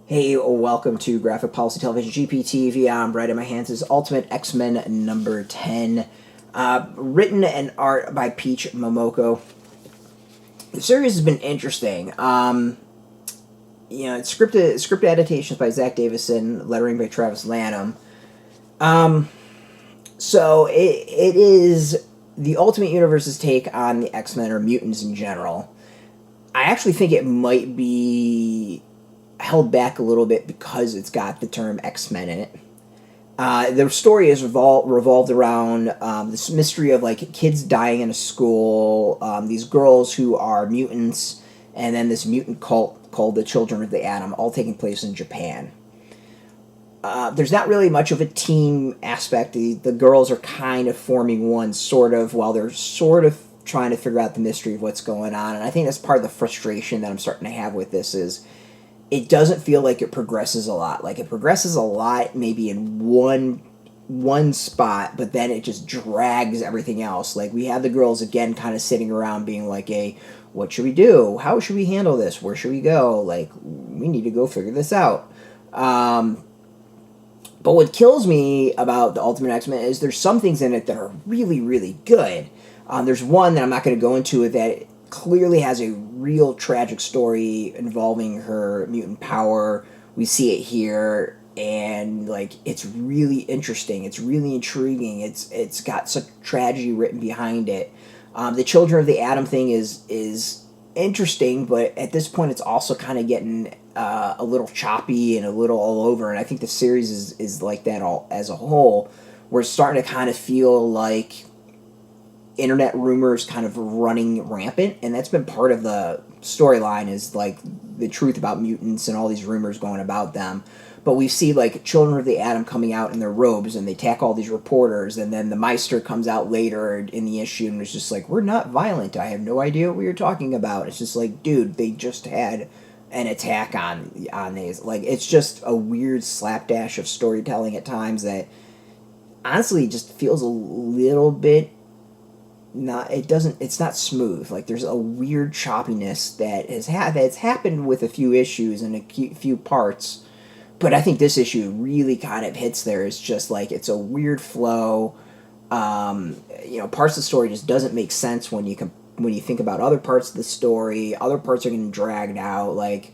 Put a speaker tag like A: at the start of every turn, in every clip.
A: Hey, welcome to Graphic Policy Television GPTV. Right in my hands is Ultimate X-Men number 10. Written and art by Peach Momoko. The series has been interesting. It's script adaptations by Zack Davisson, lettering by Travis Lanham. So it is the Ultimate Universe's take on the X-Men or mutants in general. I actually think it might be held back a little bit because it's got the term X-Men in it. The story is revolved around this mystery of like kids dying in a school, these girls who are mutants, and then this mutant cult called the Children of the Atom, all taking place in Japan. There's not really much of a team aspect. The girls are kind of forming one, sort of, while they're sort of trying to figure out the mystery of what's going on. And I think that's part of the frustration that I'm starting to have with this is it doesn't feel like it progresses a lot. Like it progresses a lot maybe in one spot, but then it just drags everything else. Like we have the girls again kind of sitting around being like, what should we do? How should we handle this? Where should we go? Like we need to go figure this out. But what kills me about the Ultimate X-Men is there's some things in it that are really, really good. There's one that I'm not going to go into that clearly has a real tragic story involving her mutant power. We see it here, and like it's really interesting. It's really intriguing. It's got such tragedy written behind it. The Children of the Atom thing is interesting, but at this point, it's also kind of getting a little choppy and a little all over. And I think the series is like that all as a whole. We're starting to kind of feel like internet rumors kind of running rampant, and that's been part of the storyline is like the truth about mutants and all these rumors going about them. But we see like Children of the Atom coming out in their robes and they attack all these reporters, and then the Meister comes out later in the issue and it's just like, we're not violent, I have no idea what you're talking about. It's just like, dude, they just had an attack on these. Like it's just a weird slapdash of storytelling at times that honestly just feels a little bit it's not smooth. Like there's a weird choppiness that's happened with a few issues and a few parts, but I think this issue really kind of hits there. It's just like it's a weird flow. Parts of the story just doesn't make sense when you think about other parts of the story. Other parts are getting dragged out. Like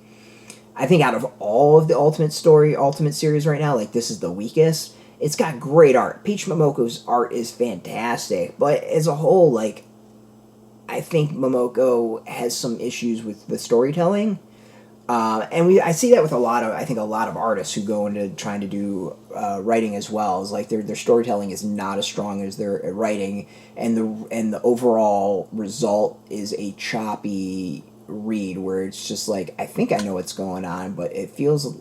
A: I think out of all of the Ultimate series right now, like this is the weakest. It's got great art. Peach Momoko's art is fantastic, but as a whole, like, I think Momoko has some issues with the storytelling, and I see that with a lot of artists who go into trying to do writing as well. Is like their storytelling is not as strong as their writing, and the overall result is a choppy read where it's just like I think I know what's going on, but it feels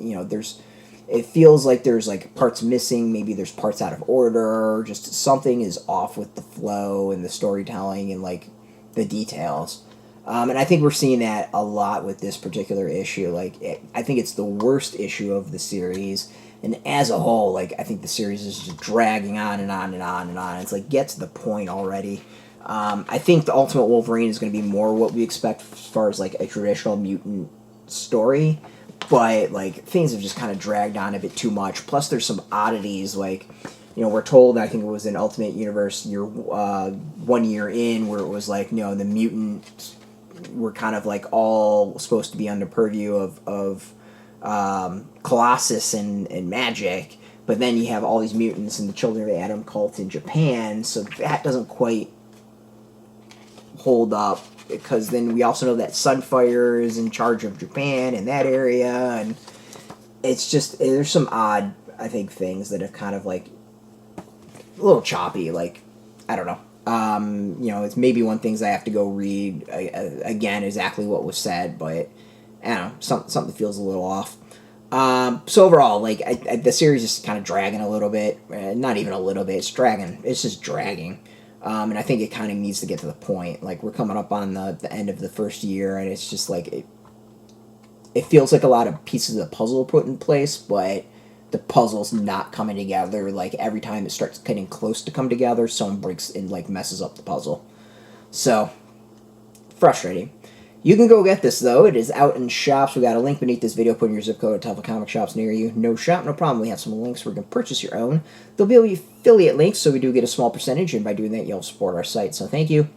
A: it feels like there's like parts missing, maybe there's parts out of order, just something is off with the flow and the storytelling and like the details. And I think we're seeing that a lot with this particular issue. I think it's the worst issue of the series, and as a whole, like I think the series is just dragging on and on and on and on. It's like get to the point already. I think the Ultimate Wolverine is going to be more what we expect as far as like a traditional mutant story. But like things have just kind of dragged on a bit too much. Plus, there's some oddities. Like, we're told I think it was in Ultimate Universe 1 year in where it was like the mutants were kind of like all supposed to be under purview of Colossus and magic. But then you have all these mutants and the Children of the Atom cult in Japan, so that doesn't quite hold up. Because then we also know that Sunfire is in charge of Japan in that area, and it's just there's some odd, I think, things that have kind of like a little choppy. Like I don't know, it's maybe one things I have to go read again exactly what was said, but I don't know, something feels a little off. So overall, like the series is kind of dragging a little bit, not even a little bit. It's dragging. It's just dragging. And I think it kind of needs to get to the point. Like, we're coming up on the end of the first year, and it's just like, it feels like a lot of pieces of the puzzle put in place, but the puzzle's not coming together. Like, every time it starts getting close to come together, someone breaks and, like, messes up the puzzle. So, frustrating. You can go get this, though. It is out in shops. We got a link beneath this video. Put in your zip code to tell the comic shops near you. No shop, no problem. We have some links where you can purchase your own. There'll be affiliate links, so we do get a small percentage, and by doing that, you'll support our site. So thank you.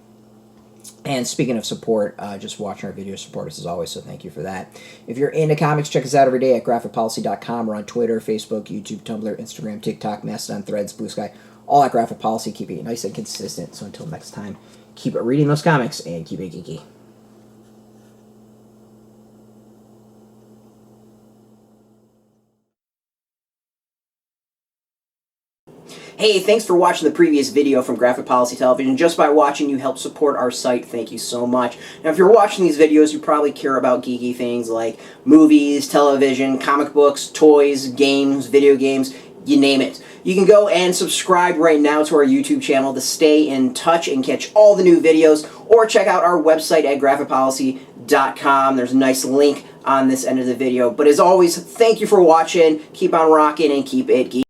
A: And speaking of support, just watching our videos support us as always, so thank you for that. If you're into comics, check us out every day at graphicpolicy.com. We're on Twitter, Facebook, YouTube, Tumblr, Instagram, TikTok, Mastodon, Threads, Blue Sky, all at Graphic Policy, keeping it nice and consistent. So until next time, keep it reading those comics and keep it geeky. Hey, thanks for watching the previous video from Graphic Policy Television. Just by watching, you help support our site. Thank you so much. Now, if you're watching these videos, you probably care about geeky things like movies, television, comic books, toys, games, video games, you name it. You can go and subscribe right now to our YouTube channel to stay in touch and catch all the new videos, or check out our website at graphicpolicy.com. There's a nice link on this end of the video. But as always, thank you for watching. Keep on rocking and keep it geeky.